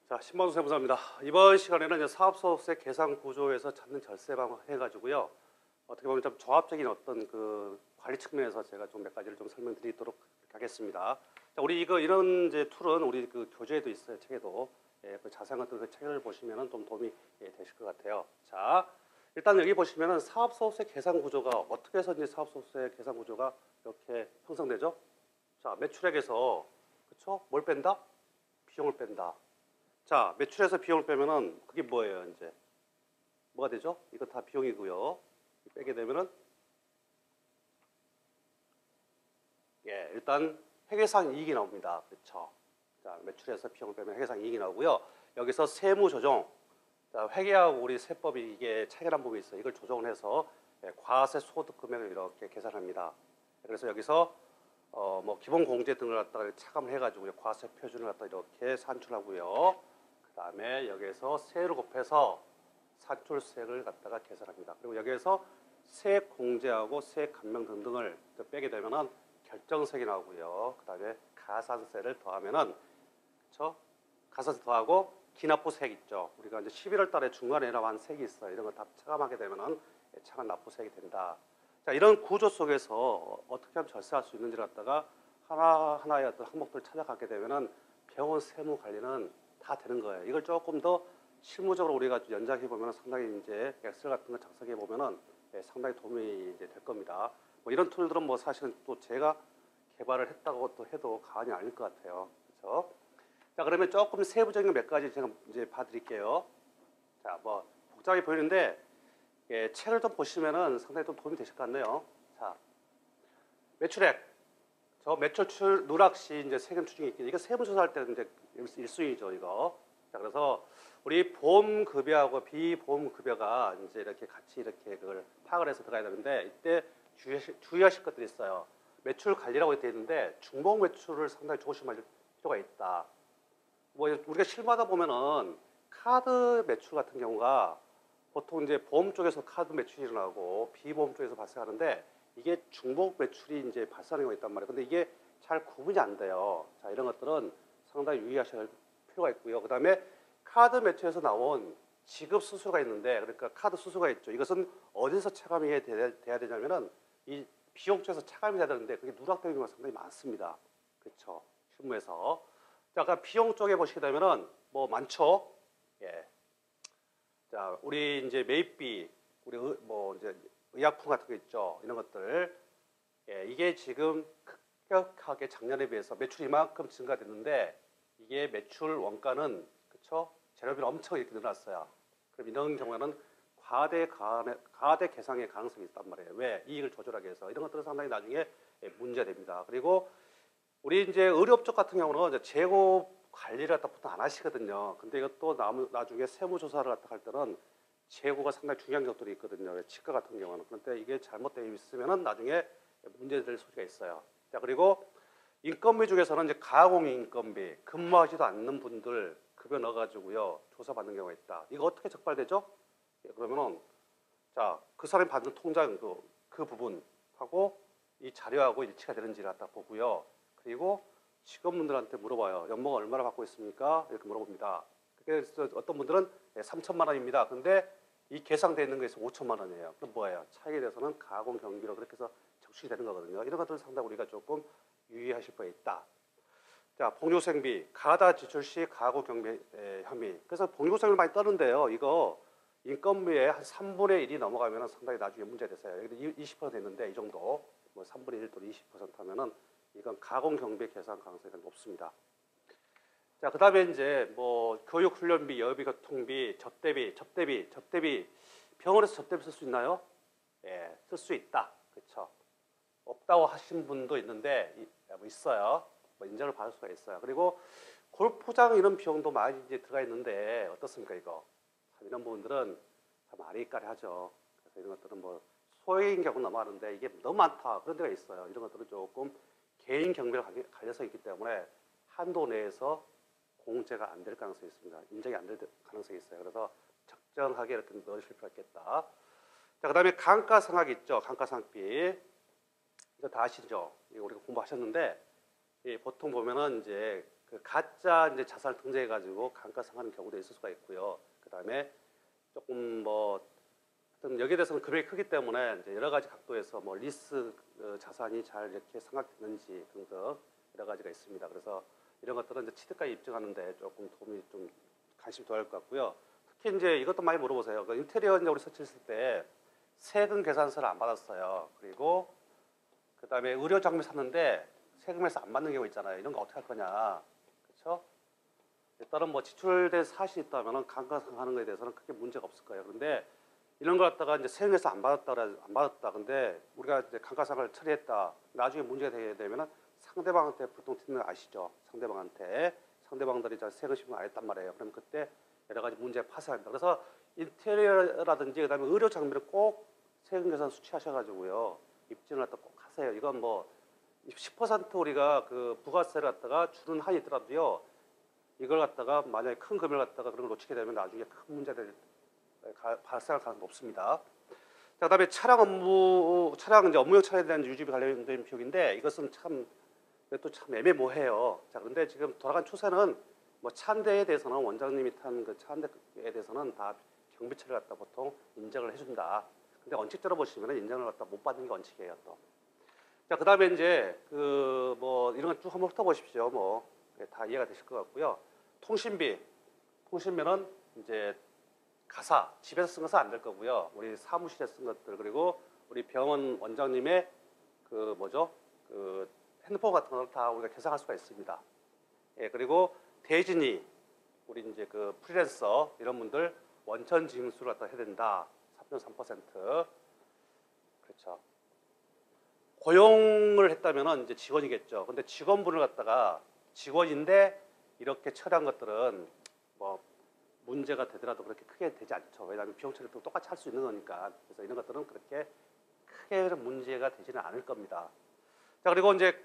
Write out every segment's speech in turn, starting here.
자, 신방수 세무사입니다. 이번 시간에는 이제 사업소득세 계산 구조에서 찾는 절세 방법 해가지고요. 어떻게 보면 좀 조합적인 어떤 그 관리 측면에서 제가 좀 몇 가지를 좀 설명드리도록 하겠습니다. 자, 우리 이런 이제 툴은 우리 그 교재에도 있어요, 책에도. 예, 그 자세한 것들 그 책을 보시면은 좀 도움이 되실 것 같아요. 자, 일단 여기 보시면은 사업소득세 계산 구조가 어떻게 해서 이제 사업소득세 계산 구조가 이렇게 형성되죠? 자, 매출액에서 그렇죠? 뭘 뺀다? 비용을 뺀다. 자, 매출에서 비용을 빼면은 그게 뭐예요, 이제? 뭐가 되죠? 이거 다 비용이고요. 빼게 되면은 예, 일단 회계상 이익이 나옵니다. 그렇죠? 자, 매출에서 비용을 빼면 회계상 이익이 나오고요. 여기서 세무 조정. 자, 회계하고 우리 세법이 이게 차이가 난 부분이 있어요. 이걸 조정을 해서 과세 소득 금액을 이렇게 계산합니다. 그래서 여기서 뭐 기본 공제 등을 갖다가 차감을 해가지고 과세 표준을 갖다 이렇게 산출하고요. 그다음에 여기에서 세를 곱해서 산출세를 갖다가 계산합니다. 그리고 여기에서 세액 공제하고 세액 감면 등등을 빼게 되면은 결정세액이 나오고요. 그다음에 가산세를 더하면은 그렇죠? 가산세 더하고 기납부세액 있죠. 우리가 이제 11월 달에 중간에 나온 세액이 있어요. 이런 거 다 차감하게 되면은 차감 납부세액이 된다. 자, 이런 구조 속에서 어떻게 하면 절세할 수 있는지를 갖다가 하나하나의 어떤 항목들을 찾아가게 되면은 병원 세무 관리는 다 되는 거예요. 이걸 조금 더 실무적으로 우리가 연장해 보면 상당히 이제 엑셀 같은 거 작성해 보면은 상당히 도움이 이제 될 겁니다. 뭐 이런 툴들은 뭐 사실은 또 제가 개발을 했다고 또 해도 과언이 아닐 것 같아요. 그렇죠? 자, 그러면 조금 세부적인 몇 가지 제가 이제 봐드릴게요. 자, 뭐 복잡해 보이는데 책을 좀 보시면은 상당히 좀 도움이 되실 것 같네요. 자, 매출액. 저 매출출 누락시 이제 세금 추징이 있긴 이거 세무 조사할 때 이제 1순위죠, 이거. 자, 그래서 우리 보험급여하고 비보험급여가 이제 이렇게 같이 이렇게 그걸 파악을 해서 들어가야 되는데 이때 주의하실 것들이 있어요. 매출 관리라고 되어 있는데 중복 매출을 상당히 조심할 필요가 있다. 뭐 우리가 실무하다 보면은 카드 매출 같은 경우가 보통 이제 보험 쪽에서 카드 매출이 일어나고 비보험 쪽에서 발생하는데 이게 중복 매출이 이제 발생하는 경우가 있단 말이에요. 근데 이게 잘 구분이 안 돼요. 자, 이런 것들은 상당히 유의하셔야 필요가 있고요. 그 다음에 카드 매출에서 나온 지급 수수가 있는데, 그러니까 카드 수수가 있죠. 이것은 어디서 차감이 돼야 되냐면은 이 비용 쪽에서 차감이 돼야 되는데 그게 누락되는 경우가 상당히 많습니다. 그렇죠? 실무에서. 자, 아까 비용 쪽에 보시게 되면은 뭐 많죠. 예. 자, 우리 이제 매입비, 우리 뭐 이제 의약품 같은 거 있죠. 이런 것들. 예, 이게 지금 급격하게 작년에 비해서 매출이 이만큼 증가됐는데 이게 매출 원가는 그쵸? 재료비는 엄청 이렇게 늘어났어요. 그럼 이런 경우에는 과대 계상의 가능성이 있단 말이에요. 왜? 이익을 조절하기 위해서. 이런 것들은 상당히 나중에 문제됩니다. 그리고 우리 이제 의료업적 같은 경우는 이제 재고 관리를 갖다 보통 안 하시거든요. 근데 이것도 나중에 세무조사를 갖다 할 때는 재고가 상당히 중요한 것들이 있거든요. 치과 같은 경우는. 그런데 이게 잘못되어 있으면은 나중에 문제될 소지가 있어요. 자, 그리고 인건비 중에서는 이제 가공인건비, 근무하지도 않는 분들 급여 넣어가지고요 조사받는 경우가 있다. 이거 어떻게 적발되죠? 예, 그러면은 자, 그 사람이 받는 통장 그 부분하고 이 자료하고 일치가 되는지를 갖다 보고요. 그리고 직원분들한테 물어봐요. 연봉 얼마나 받고 있습니까? 이렇게 물어봅니다. 그래서 어떤 분들은 3천만 원입니다. 근데 이 계상되어 있는 것에서 5천만 원이에요. 그럼 뭐예요? 차익에 대해서는 가공 경비로 그렇게 해서 적시이 되는 거거든요. 이런 것들은 상당히 우리가 조금 유의하실 바에 있다. 자, 복리후생비, 가다 지출 시 가구 경비 혐의. 그래서 복리후생을 많이 떠는데요. 이거 인건비의 한 3분의 1이 넘어가면 상당히 나중에 문제됐어요. 여기 20% 됐는데 이 정도, 뭐 3분의 1 또는 20% 하면은 이건 가공 경비 계산 가능성이 높습니다. 자, 그 다음에 이제 뭐 교육훈련비, 여비, 교통비, 접대비, 병원에서 접대비 쓸 수 있나요? 예, 쓸 수 있다. 그렇죠. 없다고 하신 분도 있는데 뭐 있어요. 뭐 인정을 받을 수가 있어요. 그리고 골프장 이런 비용도 많이 이제 들어가 있는데 어떻습니까 이거? 참 이런 부분들은 참 아리까리하죠. 그래서 이런 것들은 뭐 소액인 경우는 넘어가는데 이게 너무 많다 그런 데가 있어요. 이런 것들은 조금 개인 경비를 갈려서 있기 때문에 한도 내에서 공제가 안 될 가능성이 있습니다. 인정이 안 될 가능성이 있어요. 그래서 적정하게 이렇게 넣으실 필요가 있겠다. 자, 그 다음에 감가상각 있죠. 감가상각비. 이거 다 아시죠? 이거 우리가 공부하셨는데 보통 보면은 이제 그 가짜 이제 자산을 등재해 가지고 감가상각하는 경우도 있을 수가 있고요. 그다음에 조금 뭐 하여튼 여기에 대해서는 금액이 크기 때문에 이제 여러 가지 각도에서 뭐 리스 자산이 잘 이렇게 상각되는지 등등 여러 가지가 있습니다. 그래서 이런 것들은 이제 취득가액 입증하는데 조금 도움이 좀 관심이 더 할 것 같고요. 특히 이제 이것도 많이 물어보세요. 그 인테리어 이제 우리 설치했을 때 세금 계산서를 안 받았어요. 그리고 그다음에 의료 장비 샀는데 세금에서 안 받는 경우 있잖아요. 이런 거 어떻게 할 거냐, 그렇죠? 일단은 뭐 지출된 사실이 있다면은 감가상각하는 거에 대해서는 크게 문제가 없을 거예요. 그런데 이런 걸 갖다가 이제 세금에서 안 받았다. 근데 우리가 이제 감가상각을 처리했다. 나중에 문제가 되게 되면은 상대방한테 불똥 튀는 거 아시죠? 상대방들이 세금 신고 안 했단 말이에요. 그럼 그때 여러 가지 문제가 파생합니다. 그래서 인테리어라든지 그다음에 의료 장비를 꼭 세금 계산 수취하셔가지고요 입증을 갖다 꼭 하세요. 이건 뭐 10% 우리가 그 부가세를 갖다가 주는 한이 있더라도요 이걸 갖다가 만약에 큰 금액을 갖다가 그런 걸 놓치게 되면 나중에 큰 문제가 발생할 가능성이 높습니다. 자, 그다음에 차량 이제 업무용 차량에 대한 유지비 관련된 비용인데 이것은 이것도 참 애매모호해요. 자, 그런데 지금 돌아간 추세는 뭐 차 한 대에 대해서는 원장님이 탄 그 차 한 대에 대해서는 다 경비처를 갖다 보통 인정을 해준다. 근데 원칙적으로 보시면 인정을 갖다 못 받는 게 원칙이에요 또. 자, 그다음에 이제 그 뭐 이런 거 쭉 한번 훑어보십시오. 뭐 다 이해가 되실 것 같고요. 통신비는 이제 가사 집에서 쓴 것은 안 될 거고요. 우리 사무실에 쓴 것들 그리고 우리 병원 원장님의 그 뭐죠? 그 핸드폰 같은 걸 다 우리가 계산할 수가 있습니다. 예, 그리고 대진이 우리 이제 그 프리랜서 이런 분들 원천 징수를 갖다 해야 된다. 3.3%. 그렇죠. 고용을 했다면은 이제 직원이겠죠. 근데 직원분을 갖다가 직원인데 이렇게 처리한 것들은 뭐 문제가 되더라도 그렇게 크게 되지 않죠. 왜냐하면 비용 처리도 똑같이 할 수 있는 거니까. 그래서 이런 것들은 그렇게 크게 문제가 되지는 않을 겁니다. 자, 그리고 이제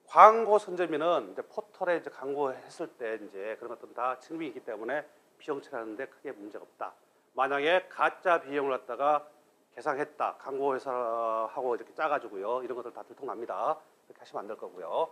광고 선점비는 이제 포털에 이제 광고했을 때 이제 그런 것들은 다 증빙이 있기 때문에 비용 처리하는데 크게 문제가 없다. 만약에 가짜 비용을 갖다가 계산했다. 광고회사하고 이렇게 짜가지고요. 이런 것들 다 들통납니다. 그렇게 하시면 안 될 거고요.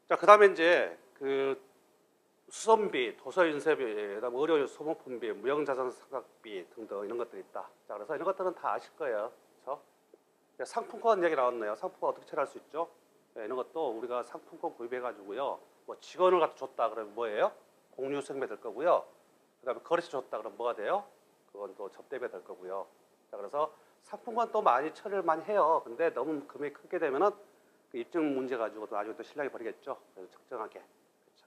자, 그 다음에 이제 그 수선비, 도서인쇄비, 그다음 의료 소모품비, 무형자산 상각비 등등 이런 것들이 있다. 자, 그래서 이런 것들은 다 아실 거예요. 그렇죠? 상품권 얘기 나왔네요. 상품권 어떻게 처리할 수 있죠? 네, 이런 것도 우리가 상품권 구입해가지고요. 뭐 직원을 갖다 줬다 그러면 뭐예요? 공유생배 될 거고요. 그다음에 거래처 줬다 그러면 뭐가 돼요? 그건 또 접대비 될 거고요. 자, 그래서 상품권 또 많이 처리를 많이 해요. 근데 너무 금액이 크게 되면은 그 입증 문제 가지고 또 나중에 또 신랑이 벌이겠죠. 그래서 적정하게. 그렇죠.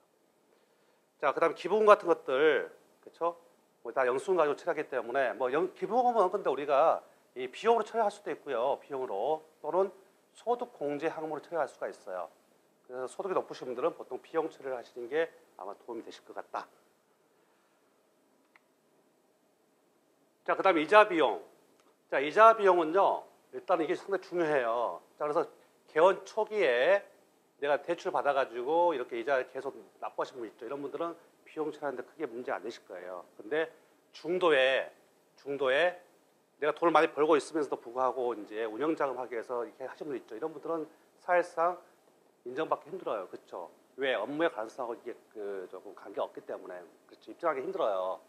자, 그다음에 기부금 같은 것들, 그렇죠? 뭐 다 영수증 가지고 처리하기 때문에 뭐 기부금은 근데 우리가 이 비용으로 처리할 수도 있고요. 비용으로 또는 소득 공제 항목으로 처리할 수가 있어요. 그래서 소득이 높으신 분들은 보통 비용 처리를 하시는 게 아마 도움이 되실 것 같다. 자, 그다음에 이자 비용. 자, 이자 비용은요. 일단 이게 상당히 중요해요. 자, 그래서 개원 초기에 내가 대출 받아가지고 이렇게 이자 계속 납부하신 분 있죠. 이런 분들은 비용 처리하는데 크게 문제 안 되실 거예요. 근데 중도에 내가 돈을 많이 벌고 있으면서도 불구하고 이제 운영 자금하기 위해서 이렇게 하시는 분 있죠. 이런 분들은 사실상 인정받기 힘들어요. 그렇죠? 왜? 업무의 가능성하고 이게 그 조금 관계가 없기 때문에 그렇죠. 입증하기 힘들어요.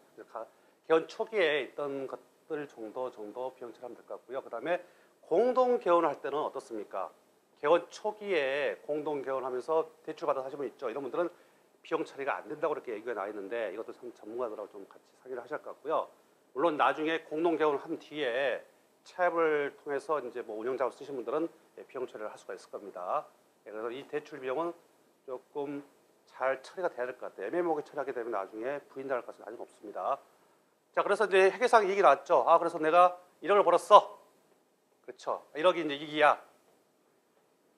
개원 초기에 있던 것들 정도 비용 처리하면 될 것 같고요. 그다음에 공동 개원을 할 때는 어떻습니까? 개원 초기에 공동 개원하면서 대출 받아서 하시는 분 있죠. 이런 분들은 비용 처리가 안 된다고 이렇게 얘기가 나와 있는데 이것도 참 전문가들하고 좀 같이 상의를 하실 것 같고요. 물론 나중에 공동 개원을 한 뒤에 차입을 통해서 이제 뭐 운영 자금 쓰신 분들은 비용 처리를 할 수가 있을 겁니다. 그래서 이 대출 비용은 조금 잘 처리가 돼야 될 것 같아요. 애매모호하게 처리하게 되면 나중에 부인당할 가능성이 아주 높습니다. 자, 그래서 이제 회계상 이익이 나왔죠. 아, 그래서 내가 1억을 벌었어. 그렇죠. 1억이 이제 이익이야.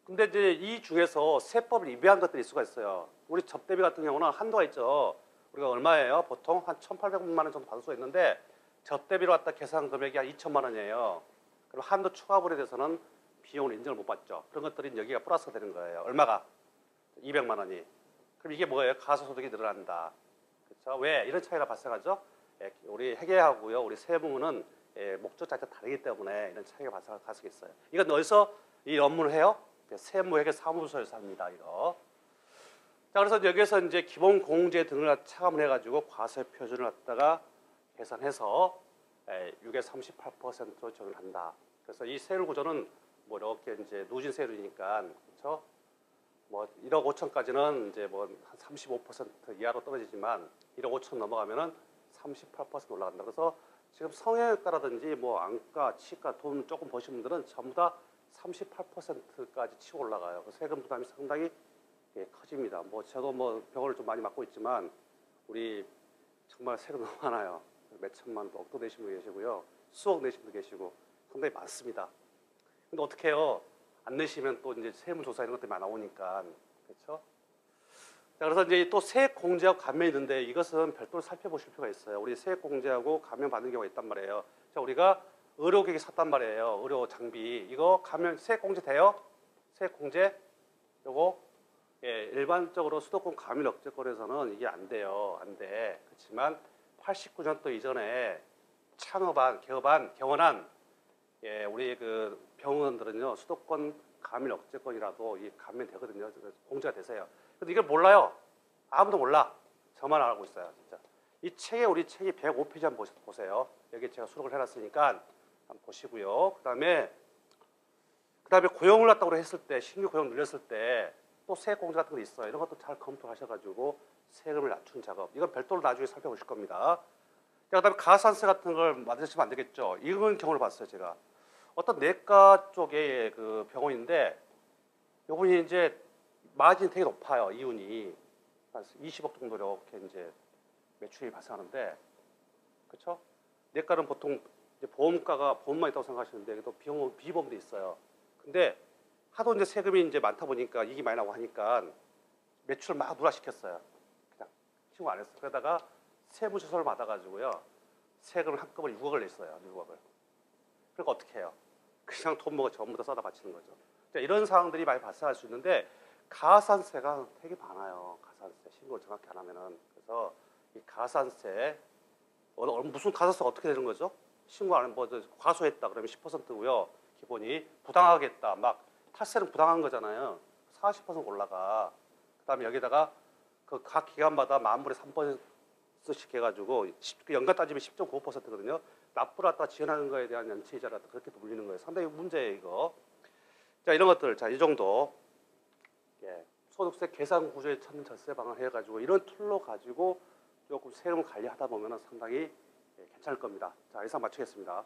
근데 이제 이 중에서 세법을 위배한 것들이 있을 수가 있어요. 우리 접대비 같은 경우는 한도가 있죠. 우리가 얼마예요? 보통 한 1,800만 원 정도 받을 수가 있는데 접대비로 갖다 계산 금액이 한 2천만 원이에요. 그럼 한도 초과분에 대해서는 비용을 인정을 못 받죠. 그런 것들이 여기가 플러스가 되는 거예요. 얼마가? 200만 원이. 그럼 이게 뭐예요? 가소소득이 늘어난다. 그렇죠? 왜? 이런 차이가 발생하죠. 우리 회계하고요, 우리 세무는 목적 자체가 다르기 때문에 이런 차이가 발생할 가능성이 있어요. 이건 어디서 이 업무를 해요? 세무회계 사무부서에서 합니다. 이거. 자, 그래서 여기에서 이제 기본 공제 등을 차감을 해가지고 과세 표준을 갖다가 계산해서 6에 38%로 적용한다. 그래서 이 세율 구조는 뭐 이렇게 이제 누진 세율이니까 그렇죠? 뭐 1억 5천까지는 이제 뭐 한 35% 이하로 떨어지지만 1억 5천 넘어가면은 38% 올라간다. 그래서 지금 성형외과라든지 뭐 안과, 치과 돈 조금 버신 분들은 전부 다 38%까지 치고 올라가요. 그 세금 부담이 상당히 커집니다. 뭐 저도 뭐 병원을 좀 많이 맡고 있지만 우리 정말 세금 너무 많아요. 몇 천만 원, 억도 내신 분 계시고요. 수억 내신 분 계시고 상당히 많습니다. 근데 어떻게 해요? 안 내시면 또 이제 세무조사 이런 것들이 많이 나오니까 그렇죠? 자, 그래서 이제 또 세액공제하고 감면이 있는데 이것은 별도로 살펴보실 필요가 있어요. 우리 세액공제하고 감면 받는 경우가 있단 말이에요. 자, 우리가 의료기기 샀단 말이에요. 의료 장비 이거 감면 세액공제 돼요? 세액공제 요거 일반적으로 수도권 감면 억제권에서는 이게 안 돼요. 안 돼. 그렇지만 89년도 이전에 개원한 우리 그 병원들은요 수도권 감면 억제권이라도 이 감면 되거든요. 공제가 되세요. 근데 이걸 몰라요. 아무도 몰라. 저만 알고 있어요. 진짜. 이 책에 우리 책이 105페이지 한번 보세요. 여기 제가 수록을 해놨으니까 한번 보시고요. 그다음에 고용을 갖다고 했을 때 신규 고용 늘렸을 때 또 세액 공제 같은 거 있어요. 이런 것도 잘 검토하셔가지고 세금을 낮추는 작업. 이건 별도로 나중에 살펴보실 겁니다. 그다음에 가산세 같은 걸 만드시면 안 되겠죠. 이런 경우를 봤어요, 제가. 어떤 내과 쪽의 그 병원인데 이분이 이제 마진이 되게 높아요. 이윤이 한 20억 정도 이렇게 이제 매출이 발생하는데, 그렇죠? 내과는 보통 이제 보험만 있다고 생각하시는데 또 비보험도 있어요. 근데 하도 이제 세금이 이제 많다 보니까 이익이 많이 나고 하니까 매출을 막 누락시켰어요. 그냥 신고 안 했어요. 그러다가 세무조사를 받아가지고요 세금을 한꺼번에 6억을 냈어요. 6억을. 그러니까 어떻게 해요? 그냥 돈 먹어 전부 다 써다 바치는 거죠. 자, 이런 상황들이 많이 발생할 수 있는데 가산세가 되게 많아요. 가산세 신고를 정확히 안 하면은. 그래서 이 가산세 무슨 가산세가 어떻게 되는 거죠? 신고 안 하면 뭐 과소했다 그러면 10%고요. 기본이 부당하겠다 막 탈세는 부당한 거잖아요. 40% 올라가. 그다음에 여기다가 그 각 기관마다 만불에 3%씩 해가지고 연간 따지면 10.95%거든요. 납부를 갖다 지원하는 거에 대한 연체이자를 그렇게 돌리는 거예요. 상당히 문제예요, 이거. 자, 이런 것들, 자, 이 정도. 소득세 계산 구조에 찾는 절세 방안을 해가지고 이런 툴로 가지고 조금 세금을 관리하다 보면 상당히 괜찮을 겁니다. 자, 이상 마치겠습니다.